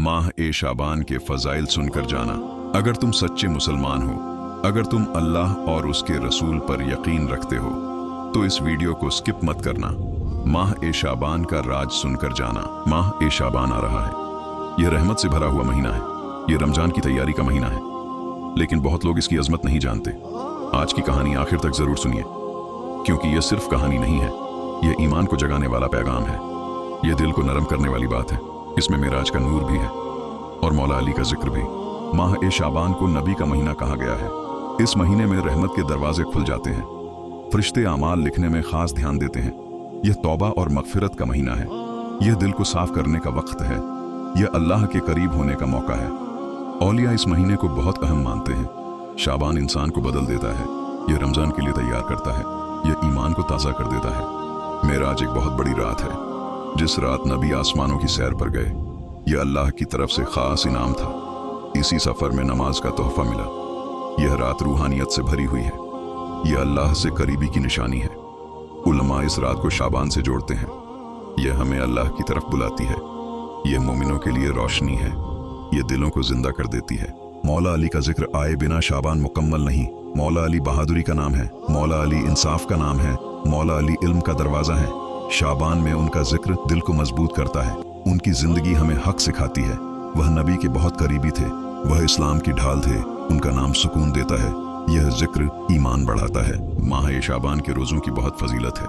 माह ए शाबान के फजाइल सुनकर जाना। अगर तुम सच्चे मुसलमान हो, अगर तुम अल्लाह और उसके रसूल पर यकीन रखते हो, तो इस वीडियो को स्किप मत करना। माह ए शाबान का राज सुनकर जाना। माह ए शाबान आ रहा है। यह रहमत से भरा हुआ महीना है। यह रमजान की तैयारी का महीना है, लेकिन बहुत लोग इसकी अजमत नहीं जानते। आज की कहानी आखिर तक जरूर सुनिए, क्योंकि यह सिर्फ कहानी नहीं है, यह ईमान को जगाने वाला पैगाम है। यह दिल को नरम करने वाली बात है। इसमें मेराज का नूर भी है और मौला अली का जिक्र भी। माह ए शाबान को नबी का महीना कहा गया है। इस महीने में रहमत के दरवाजे खुल जाते हैं। फरिश्ते आमाल लिखने में खास ध्यान देते हैं। यह तौबा और मगफिरत का महीना है। यह दिल को साफ करने का वक्त है। यह अल्लाह के करीब होने का मौका है। औलिया इस महीने को बहुत अहम मानते हैं। शाबान इंसान को बदल देता है। यह रमजान के लिए तैयार करता है। यह ईमान को ताज़ा कर देता है। मेराज एक बहुत बड़ी रात है। जिस रात नबी आसमानों की सैर पर गए, यह अल्लाह की तरफ से खास इनाम था। इसी सफर में नमाज का तोहफा मिला। यह रात रूहानियत से भरी हुई है। यह अल्लाह से करीबी की निशानी है। उलमा इस रात को शाबान से जोड़ते हैं। यह हमें अल्लाह की तरफ बुलाती है। यह मोमिनों के लिए रोशनी है। यह दिलों को जिंदा कर देती है। मौला अली का जिक्र आए बिना शाबान मुकम्मल नहीं। मौला अली बहादुरी का नाम है। मौला अली इंसाफ का नाम है। मौला अली इल्म का दरवाजा है। शाबान में उनका जिक्र दिल को मजबूत करता है। उनकी जिंदगी हमें हक सिखाती है। वह नबी के बहुत करीबी थे। वह इस्लाम की ढाल थे। उनका नाम सुकून देता है। यह जिक्र ईमान बढ़ाता है। माह ए शाबान के रोज़ों की बहुत फजीलत है।